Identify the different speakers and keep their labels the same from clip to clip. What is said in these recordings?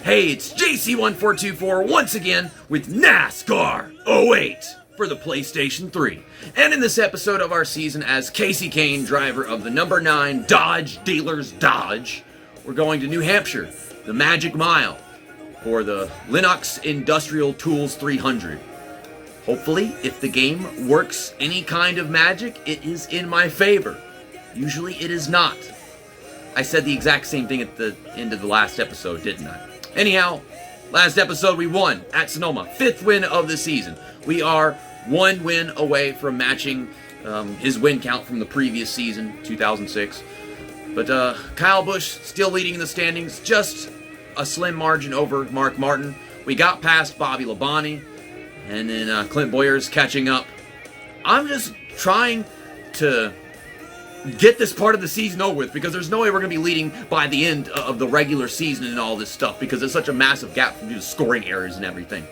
Speaker 1: Hey, it's JC1424 once again with NASCAR 08 for the PlayStation 3. And in this episode of our season as Kasey Kahne, driver of the number 9 Dodge Dealers Dodge, we're going to New Hampshire, the Magic Mile, for the Linux Industrial Tools 300. Hopefully, if the game works any kind of magic, it is in my favor. Usually it is not. I said the exact same thing at the end of the last episode, didn't I? Anyhow, last episode we won at Sonoma. 5th win of the season. We are 1 win away from matching his win count from the previous season, 2006. But Kyle Busch still leading in the standings, just a slim margin over Mark Martin. We got past Bobby Labonte, and then Clint Boyer's catching up. I'm just trying to get this part of the season over with, because there's no way we're going to be leading by the end of the regular season and all this stuff, because there's such a massive gap due to scoring errors and everything.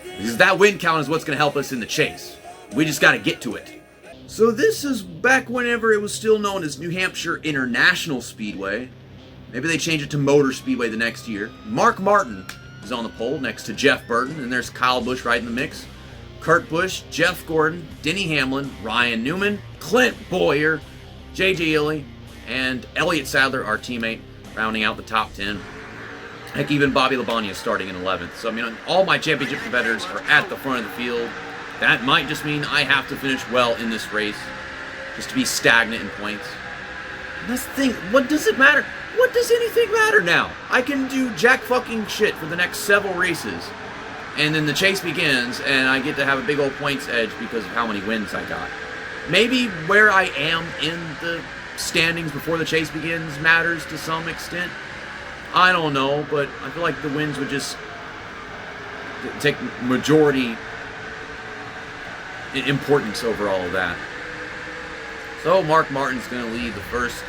Speaker 1: Because that win count is what's going to help us in the chase. We just got to get to it. So this is back whenever it was still known as New Hampshire International Speedway. Maybe they change it to Motor Speedway the next year. Mark Martin is on the pole next to Jeff Burton, and there's Kyle Busch right in the mix. Kurt Busch, Jeff Gordon, Denny Hamlin, Ryan Newman, Clint Boyer, J.J. Ely, and Elliott Sadler, our teammate, rounding out the top 10. Heck, even Bobby Labonte is starting in 11th. So, I mean, all my championship competitors are at the front of the field. That might just mean I have to finish well in this race, just to be stagnant in points. And that's the thing. What does it matter? What does anything matter now? I can do jack fucking shit for the next several races, and then the chase begins, and I get to have a big old points edge because of how many wins I got. Maybe where I am in the standings before the chase begins matters to some extent. I don't know, but I feel like the wins would just take majority importance over all of that. So Mark Martin's going to lead the first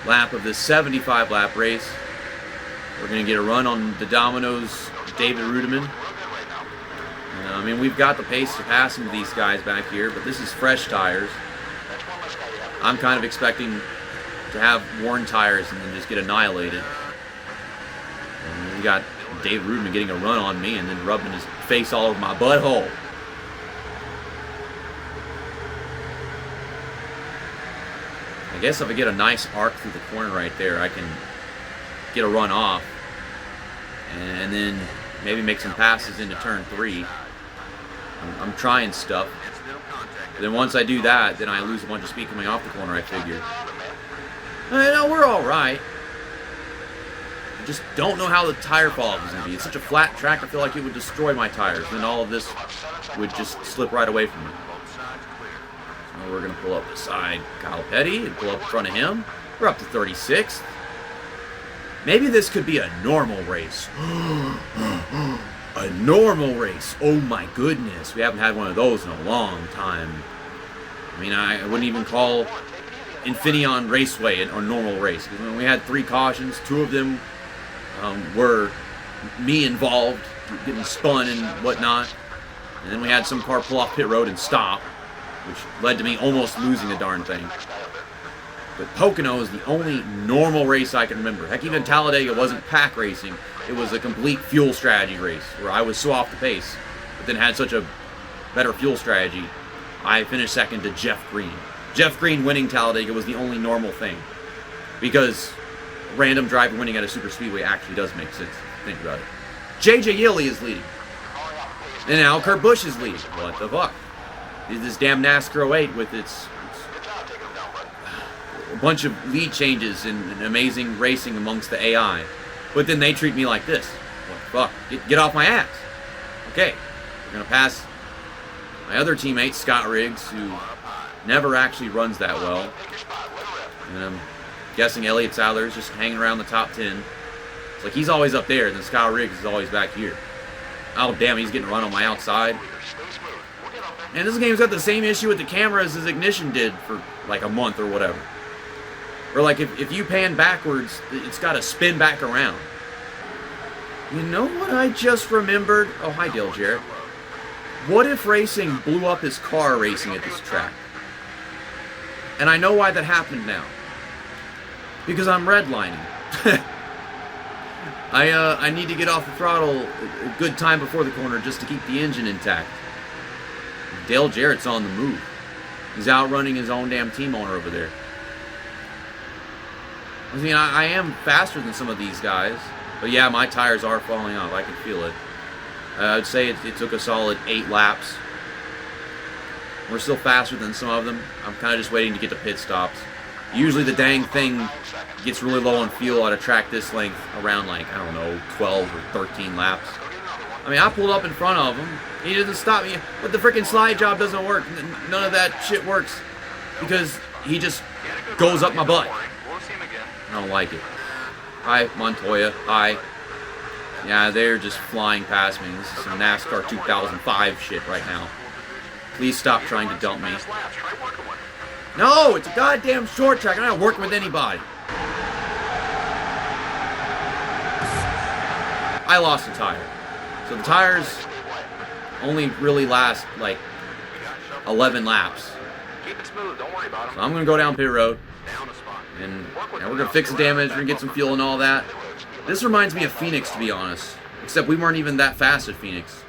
Speaker 1: lap of this 75-lap race. We're going to get a run on the Domino's David Rudiman. I mean, we've got the pace to pass into these guys back here, but this is fresh tires. I'm kind of expecting to have worn tires and then just get annihilated. And we got David Rudiman getting a run on me and then rubbing his face all over my butthole. I guess if I get a nice arc through the corner right there, I can get a run off and then maybe make some passes into turn 3. I'm trying stuff. But then once I do that, then I lose a bunch of speed coming off the corner, I figure. I know, we're alright. I just don't know how the tire fall-off is going to be. It's such a flat track, I feel like it would destroy my tires. Then all of this would just slip right away from me. So we're going to pull up beside Kyle Petty and pull up in front of him. We're up to 36th. Maybe this could be a normal race. A normal race. Oh my goodness. We haven't had one of those in a long time. I mean, I wouldn't even call Infineon Raceway a normal race. Because when we had 3 cautions, 2 of them were me involved, getting spun and whatnot. And then we had some car pull off pit road and stop, which led to me almost losing the darn thing. But Pocono is the only normal race I can remember. Heck, even Talladega wasn't pack racing. It was a complete fuel strategy race where I was so off the pace, but then had such a better fuel strategy. I finished second to Jeff Green. Jeff Green winning Talladega was the only normal thing, because random driver winning at a super speedway actually does make sense. Think about it. J.J. Ely is leading. And now Kurt Busch is leading. What the fuck? This damn NASCAR 08 with its a bunch of lead changes and amazing racing amongst the AI. But then they treat me like this. What the fuck? Get off my ass. Okay. We're going to pass my other teammate, Scott Riggs, who never actually runs that well. And I'm guessing Elliott Sadler is just hanging around the top 10. It's like he's always up there, and then Scott Riggs is always back here. Oh, damn, he's getting run on my outside. And this game's got the same issue with the camera as his Ignition did for like a month or whatever. Or like if you pan backwards, it's got to spin back around. You know what I just remembered? Oh, hi, Dale Jarrett. What if racing blew up his car racing at this track? And I know why that happened now. Because I'm redlining. I need to get off the throttle a good time before the corner just to keep the engine intact. Dale Jarrett's on the move. He's outrunning his own damn team owner over there. I mean, I am faster than some of these guys. But yeah, my tires are falling off. I can feel it. I'd say it took a solid 8 laps. We're still faster than some of them. I'm kind of just waiting to get to pit stops. Usually the dang thing gets really low on fuel at a track this length around, like, I don't know, 12 or 13 laps. I mean, I pulled up in front of him. He doesn't stop me. But the freaking slide job doesn't work. None of that shit works. Because he just goes up my butt. I don't like it. Hi, Montoya. Hi. Yeah, they're just flying past me. This is some NASCAR 2005 shit right now. Please stop trying to dump me. No, it's a goddamn short track. I'm not working with anybody. I lost a tire. So the tires only really last like 11 laps. So I'm going to go down pit road. And we're going to fix the damage. We're going to get some fuel and all that. This reminds me of Phoenix, to be honest. Except we weren't even that fast at Phoenix.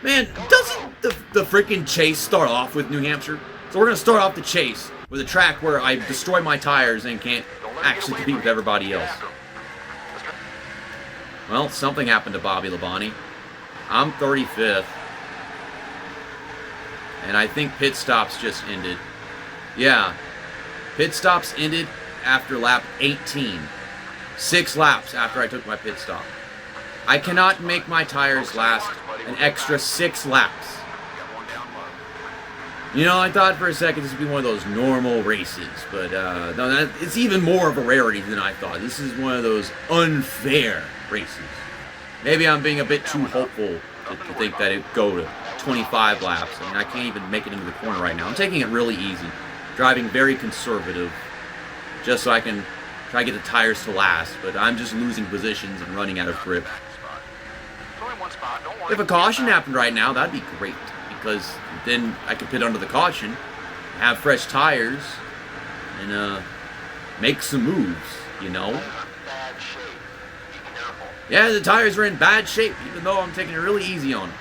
Speaker 1: Man, doesn't the freaking chase start off with New Hampshire? So we're going to start off the chase with a track where I destroy my tires and can't actually compete with everybody else. Well, something happened to Bobby Labonte. I'm 35th. And I think pit stops just ended. Yeah. Pit stops ended after lap 18. 6 laps after I took my pit stop. I cannot make my tires last an extra 6 laps. You know, I thought for a second this would be one of those normal races, but no, it's even more of a rarity than I thought. This is one of those unfair races. Maybe I'm being a bit too hopeful to think that it'd go to 25 laps. I mean, I can't even make it into the corner right now. I'm taking it really easy. Driving very conservative, just so I can try to get the tires to last, but I'm just losing positions and running out of grip. If a caution happened right now, that'd be great, because then I could pit under the caution, have fresh tires, and make some moves, you know? Yeah, the tires are in bad shape, even though I'm taking it really easy on them.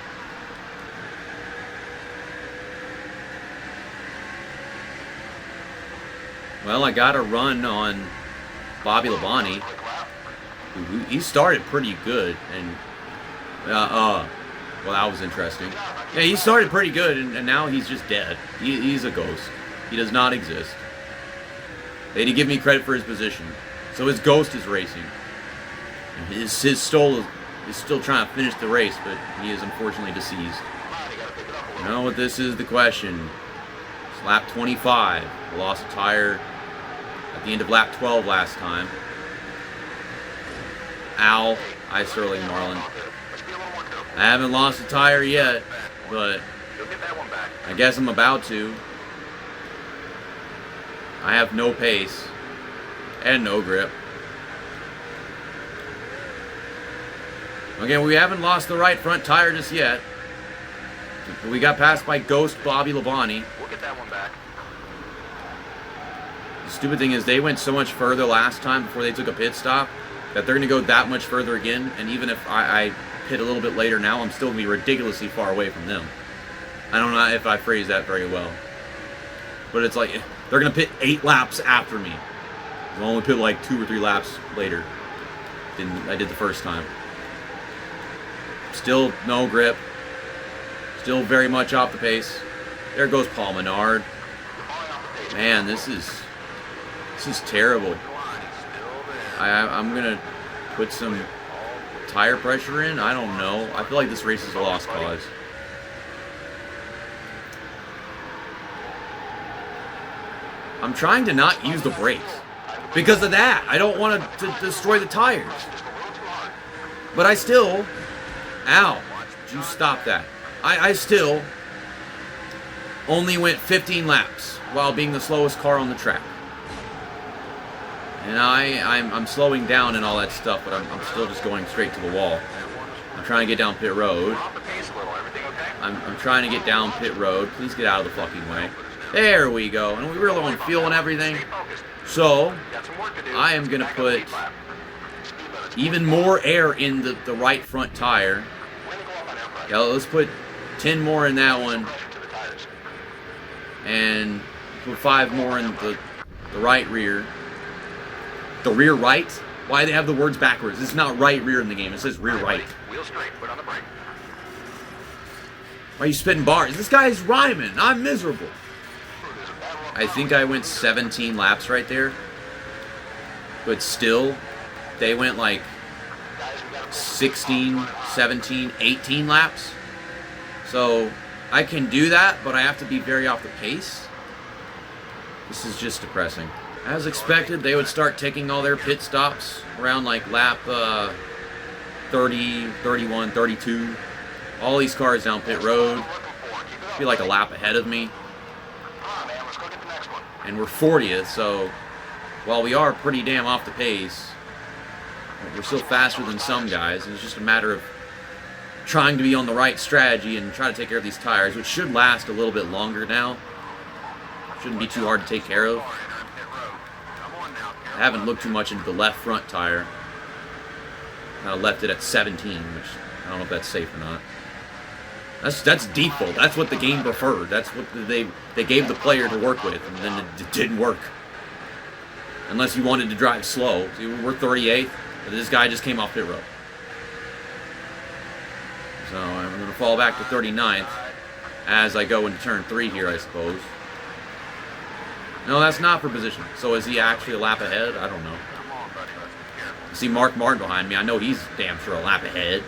Speaker 1: Well, I got a run on Bobby Labonte. He started pretty good, and well, that was interesting. Yeah, he started pretty good, and now he's just dead. He's a ghost. He does not exist. They didn't give me credit for his position, so his ghost is racing. And his soul is still trying to finish the race, but he is unfortunately deceased. You know what? This is the question. It's lap 25. I lost a tire at the end of lap 12 last time. Ow. Hi, Sterling Marlin. I haven't lost a tire yet, but I guess I'm about to. I have no pace and no grip. Okay, we haven't lost the right front tire just yet. We got passed by Ghost Bobby Labonte.
Speaker 2: We'll get that one back.
Speaker 1: The stupid thing is they went so much further last time before they took a pit stop that they're going to go that much further again, and even if I pit a little bit later now, I'm still going to be ridiculously far away from them. I don't know if I phrased that very well. But it's like, they're going to pit 8 laps after me. I'll only pit like 2 or 3 laps later than I did the first time. Still no grip. Still very much off the pace. There goes Paul Menard. Man, this is terrible. I'm gonna put some tire pressure in. I don't know. I feel like this race is a lost cause. I'm trying to not use the brakes because of that. I don't want to destroy the tires. But I still... Ow. Did you stop that? I still only went 15 laps while being the slowest car on the track. And I'm slowing down and all that stuff, but I'm still just going straight to the wall. I'm trying to get down pit road. I'm trying to get down pit road. Please get out of the fucking way. There we go. And we were low on fuel and everything. So, I am going to put Even more air in the right front tire. Yeah, let's put 10 more in that one. And put 5 more in the right rear. The rear right? Why do they have the words backwards? It's not right rear in the game. It says rear right.
Speaker 2: Wheel straight, put on the brake.
Speaker 1: Why are you spitting bars? This guy's rhyming. I'm miserable. I think I went 17 laps right there. But still, they went like 16, 17, 18 laps. So I can do that, but I have to be very off the pace. This is just depressing. As expected, they would start taking all their pit stops around like lap 30, 31, 32. All these cars down pit road. Be like a lap ahead of me. And we're 40th, so while we are pretty damn off the pace, we're still faster than some guys. And it's just a matter of trying to be on the right strategy and try to take care of these tires, which should last a little bit longer now. Shouldn't be too hard to take care of. I haven't looked too much into the left front tire. I left it at 17, which I don't know if that's safe or not. That's default. That's what the game preferred. That's what they gave the player to work with, and then it didn't work. Unless you wanted to drive slow. See, we're 38th, but this guy just came off pit road. So I'm going to fall back to 39th as I go into turn 3 here, I suppose. No, that's not for position. So is he actually a lap ahead? I don't know. You see Mark Martin behind me. I know he's damn sure a lap ahead.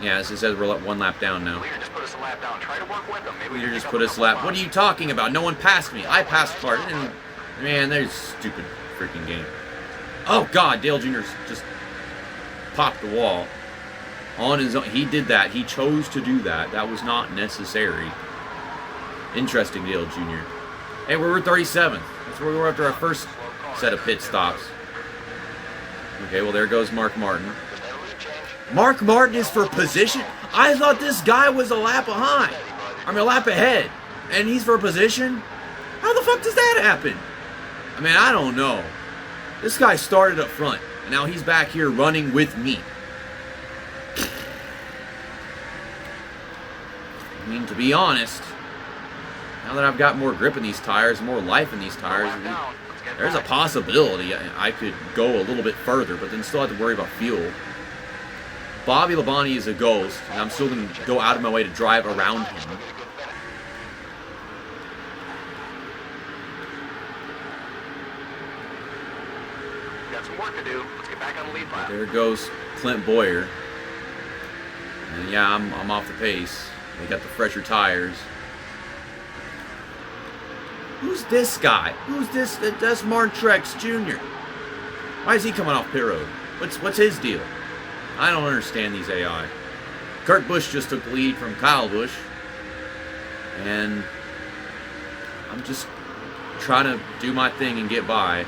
Speaker 1: Yeah, this says we're 1 lap down now.
Speaker 2: Leader just put us a lap down. Try to work with them.
Speaker 1: Leader just put us a lap. What are you talking about? No one passed me. I passed Martin. And man, there's stupid freaking game. Oh God, Dale Jr. just popped the wall on his own. He did that. He chose to do that. That was not necessary. Interesting, Dale Jr. Hey, we're 37th. That's where we were after our first set of pit stops. Okay, well, there goes Mark Martin. Mark Martin is for position? I thought this guy was a lap behind. I mean, a lap ahead. And he's for position? How the fuck does that happen? I mean, I don't know. This guy started up front. And now he's back here running with me. I mean, to be honest, now that I've got more grip in these tires, more life in these tires, there's a possibility I could go a little bit further, but then still have to worry about fuel. Bobby Labonte is a ghost, and I'm still going to go out of my way to drive around him.
Speaker 2: Got some work to do. Let's get back on the lead lap.
Speaker 1: There goes Clint Boyer. And yeah, I'm off the pace. They got the fresher tires. Who's this guy? Who's this? That's Martin Truex Jr. Why is he coming off pit road? What's his deal? I don't understand these AI. Kurt Busch just took the lead from Kyle Busch. And I'm just trying to do my thing and get by.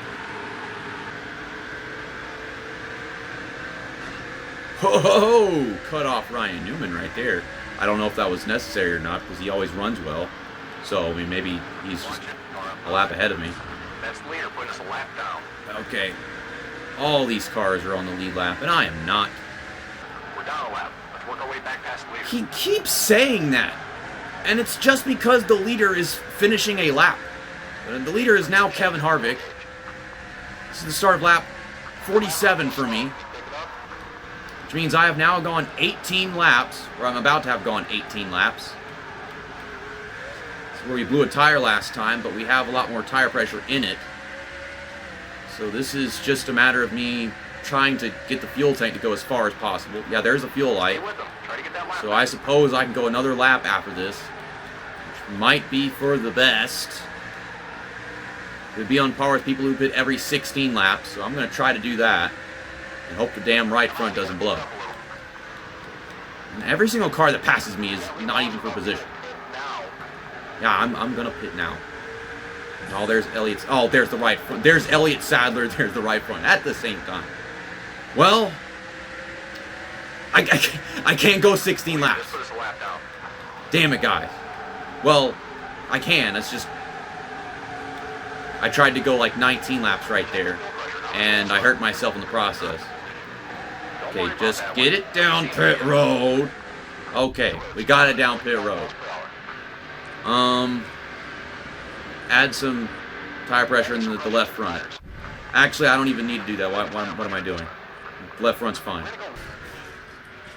Speaker 1: Ho! Cut off Ryan Newman right there. I don't know if that was necessary or not because he always runs well. So, I mean, maybe he's just a lap ahead of me.
Speaker 2: That's the leader putting us a lap down.
Speaker 1: Okay. All these cars are on the lead lap, and I am not.
Speaker 2: We're down a lap. Let's work our way back past the leader.
Speaker 1: He keeps saying that. And it's just because the leader is finishing a lap. The leader is now Kevin Harvick. This is the start of lap 47 for me. Which means I have now gone 18 laps, or I'm about to have gone 18 laps. This is where we blew a tire last time, but we have a lot more tire pressure in it. So this is just a matter of me trying to get the fuel tank to go as far as possible. Yeah, there's a fuel light. So I suppose I can go another lap after this, which might be for the best. It would be on par with people who pit every 16 laps, so I'm going to try to do that. And hope the damn right front doesn't blow. And every single car that passes me is not even for position. Yeah, I'm gonna pit now. Oh, there's Elliott's. Oh, there's the right front. There's Elliott Sadler. There's the right front at the same time. Well, I can't go 16 laps. Damn it, guys. Well, I can. It's just I tried to go like 19 laps right there, and I hurt myself in the process. Okay, just get it down pit road. Okay, we got it down pit road. Add some tire pressure in the left front. Actually, I don't even need to do that. What am I doing? Left front's fine.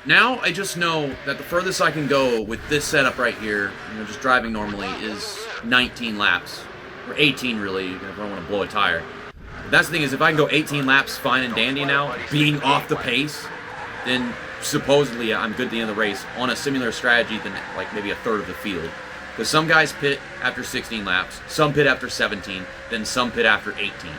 Speaker 1: Now, I just know that the furthest I can go with this setup right here, just driving normally, is 19 laps. Or 18, really, if I don't want to blow a tire. But that's the thing, is if I can go 18 laps fine and dandy now, being off the pace, then supposedly I'm good at the end of the race on a similar strategy than like maybe a third of the field. Because some guys pit after 16 laps, some pit after 17, then some pit after 18.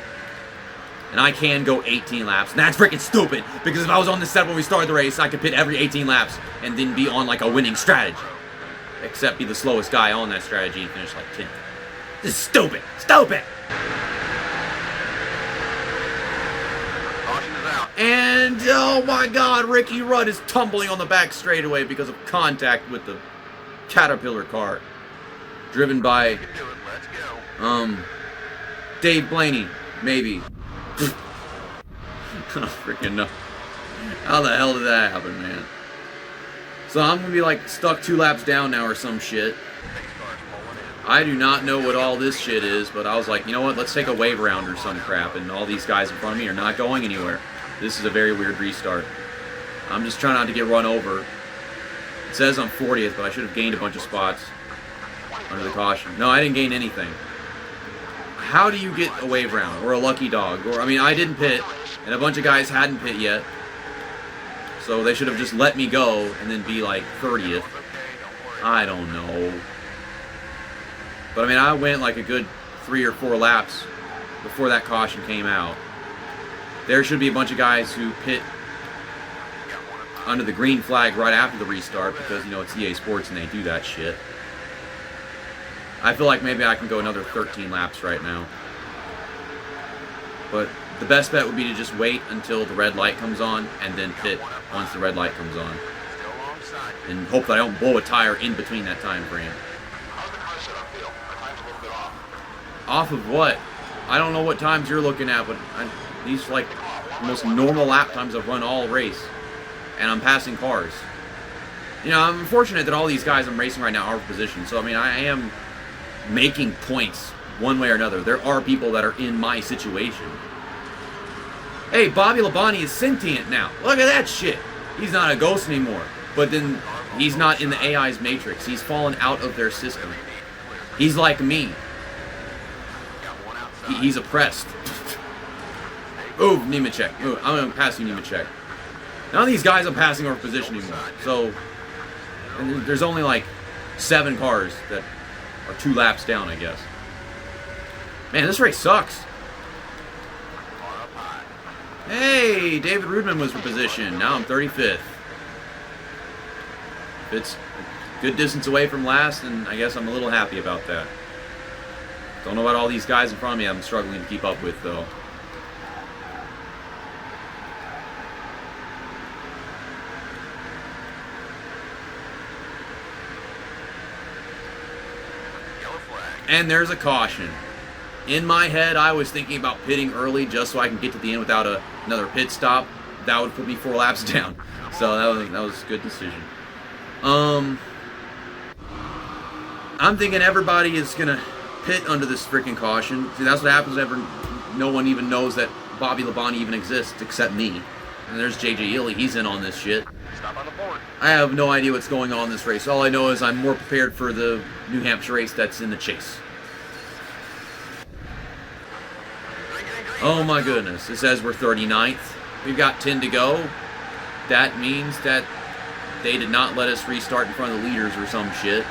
Speaker 1: And I can go 18 laps. And that's freaking stupid, because if I was on this set when we started the race, I could pit every 18 laps and then be on like a winning strategy. Except be the slowest guy on that strategy and finish like 10th. This is stupid! Stupid!
Speaker 2: Caution is out.
Speaker 1: And, oh my god, Ricky Rudd is tumbling on the back straightaway because of contact with the Caterpillar car. Driven by,
Speaker 2: You can do it. Let's go.
Speaker 1: Dave Blaney, maybe. I don't freaking know. How the hell did that happen, man? So I'm gonna be like stuck 2 laps down now or some shit. I do not know what all this shit is, but I was like, you know what, let's take a wave round or some crap, and all these guys in front of me are not going anywhere. This is a very weird restart. I'm just trying not to get run over. It says I'm 40th, but I should have gained a bunch of spots under the caution. No, I didn't gain anything. How do you get a wave round, or a lucky dog? Or, I mean, I didn't pit, and a bunch of guys hadn't pit yet, so they should have just let me go and then be like 30th. I don't know. But I mean, I went like a good 3 or 4 laps before that caution came out. There should be a bunch of guys who pit under the green flag right after the restart, because, you know, it's EA Sports and they do that shit. I feel like maybe I can go another 13 laps right now. But the best bet would be to just wait until the red light comes on and then pit once the red light comes on.
Speaker 2: Still alongside.
Speaker 1: And hope that I don't blow a tire in between that time frame.
Speaker 2: How's the car setup feel? My time's a little bit off.
Speaker 1: Off of what? I don't know what times you're looking at, but these are like the most normal lap times I've run all race. And I'm passing cars. You know, I'm fortunate that all these guys I'm racing right now are positioned. So, I mean, I am making points one way or another. There are people that are in my situation. Hey, Bobby Labonte is sentient now. Look at that shit. He's not a ghost anymore. But then he's not in the AI's matrix. He's fallen out of their system. He's like me. He's oppressed. Ooh, Nemechek. Ooh, I'm going to pass you, Nemechek. None of these guys I'm passing over position anymore. So, and there's only like 7 cars that are 2 laps down, I guess. Man, this race sucks. Hey, David Rudman was for position. Now I'm 35th. It's a good distance away from last, and I guess I'm a little happy about that. Don't know about all these guys in front of me I'm struggling to keep up with, though. And there's a caution. In my head, I was thinking about pitting early just so I can get to the end without another pit stop. That would put me 4 laps down. So that was a good decision. I'm thinking everybody is going to pit under this freaking caution. See, that's what happens whenever no one even knows that Bobby Labonte even exists except me. And there's JJ Ely. He's in on this shit.
Speaker 2: Stop on the board.
Speaker 1: I have no idea what's going on in this race. All I know is I'm more prepared for the New Hampshire race that's in the chase. Oh my goodness. It says we're 39th. We've got 10 to go. That means that they did not let us restart in front of the leaders or some shit.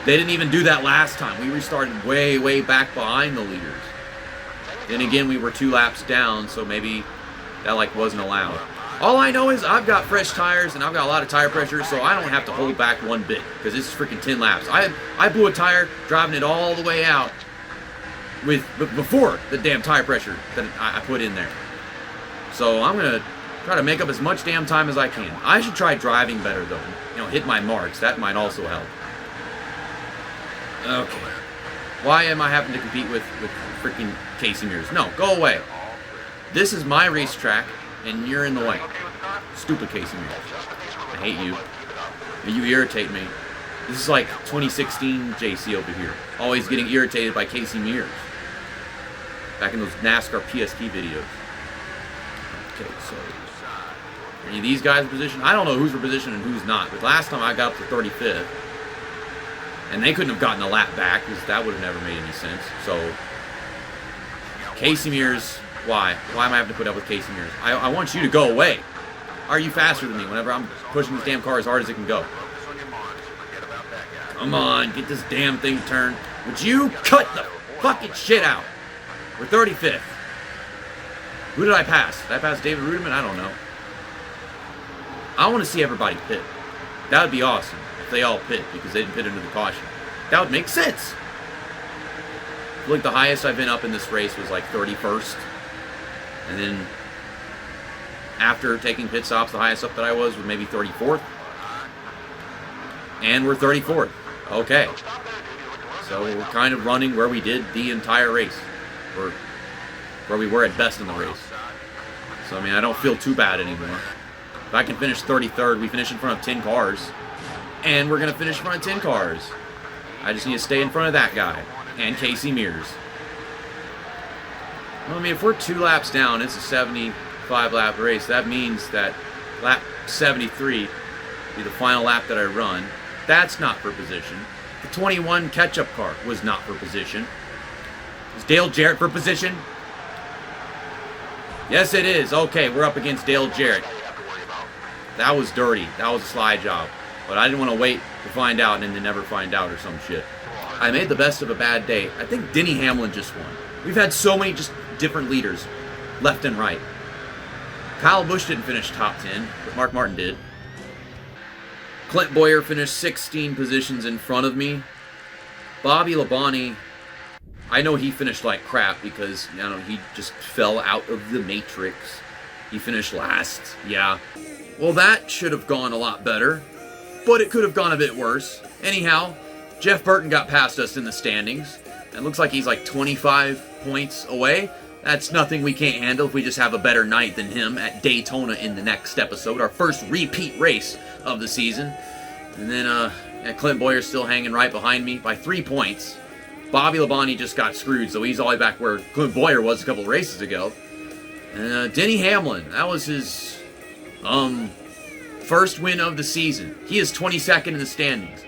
Speaker 1: They didn't even do that last time. We restarted way, way back behind the leaders. Then again, we were 2 laps down, so maybe that like wasn't allowed. All I know is I've got fresh tires and I've got a lot of tire pressure, so I don't have to hold back one bit, because this is freaking 10 laps. I blew a tire driving it all the way out before the damn tire pressure that I put in there. So I'm going to try to make up as much damn time as I can. I should try driving better, though. You know, hit my marks. That might also help. Okay. Why am I having to compete with freaking Kasey Mears? No, go away. This is my racetrack, and you're in the way. Stupid Kasey Mears. I hate you. You irritate me. This is like 2016 JC over here. Always getting irritated by Kasey Mears. Back in those NASCAR PSP videos. Okay, so are any of these guys in position? I don't know who's for position and who's not. But last time I got up to 35th. And they couldn't have gotten a lap back because that would have never made any sense. So, Kasey Mears, why? Why am I having to put up with Kasey Mears? I want you to go away. Are you faster than me whenever I'm pushing this damn car as hard as it can go? Come on, get this damn thing turned. Would you cut the fucking shit out? We're 35th. Who did I pass? Did I pass David Rudiman? I don't know. I want to see everybody pit. That would be awesome if they all pit because they didn't pit into the caution. That would make sense. I feel like the highest I've been up in this race was like 31st. And then after taking pit stops, the highest up that I was maybe 34th. And we're 34th. Okay. So we're kind of running where we did the entire race. Or where we were at best in the race. So, I mean, I don't feel too bad anymore. If I can finish 33rd, we finish in front of 10 cars. And we're going to finish in front of 10 cars. I just need to stay in front of that guy. And Kasey Mears. Well, I mean, if we're 2 laps down, it's a 75-lap race. That means that lap 73 will be the final lap that I run. That's not for position. The 21 catch-up car was not for position. Is Dale Jarrett for position? Yes, it is. Okay, we're up against Dale Jarrett. That was dirty. That was a slide job. But I didn't want to wait to find out and then never find out or some shit. I made the best of a bad day. I think Denny Hamlin just won. We've had so many just different leaders, left and right. Kyle Busch didn't finish top 10, but Mark Martin did. Clint Bowyer finished 16 positions in front of me. Bobby Labonte, I know he finished like crap because, you know, he just fell out of the matrix. He finished last, yeah. Well, that should have gone a lot better, but it could have gone a bit worse. Anyhow, Jeff Burton got past us in the standings. It looks like he's like 25 points away. That's nothing we can't handle if we just have a better night than him at Daytona in the next episode, our first repeat race of the season. And then Clint Bowyer's still hanging right behind me by 3 points. Bobby Labonte just got screwed, so he's all the way back where Clint Bowyer was a couple of races ago. And Denny Hamlin, that was his first win of the season. He is 22nd in the standings.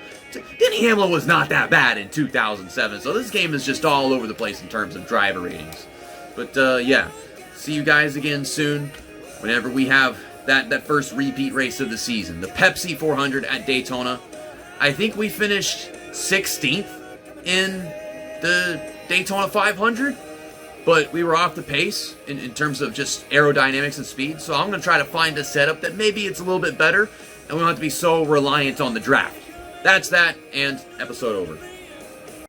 Speaker 1: Denny Hamlin was not that bad in 2007, so this game is just all over the place in terms of driver ratings. But yeah, see you guys again soon whenever we have that first repeat race of the season. The Pepsi 400 at Daytona. I think we finished 16th in the Daytona 500, but we were off the pace in terms of just aerodynamics and speed, so I'm going to try to find a setup that maybe it's a little bit better, and we don't have to be so reliant on the draft. That's that, and episode over.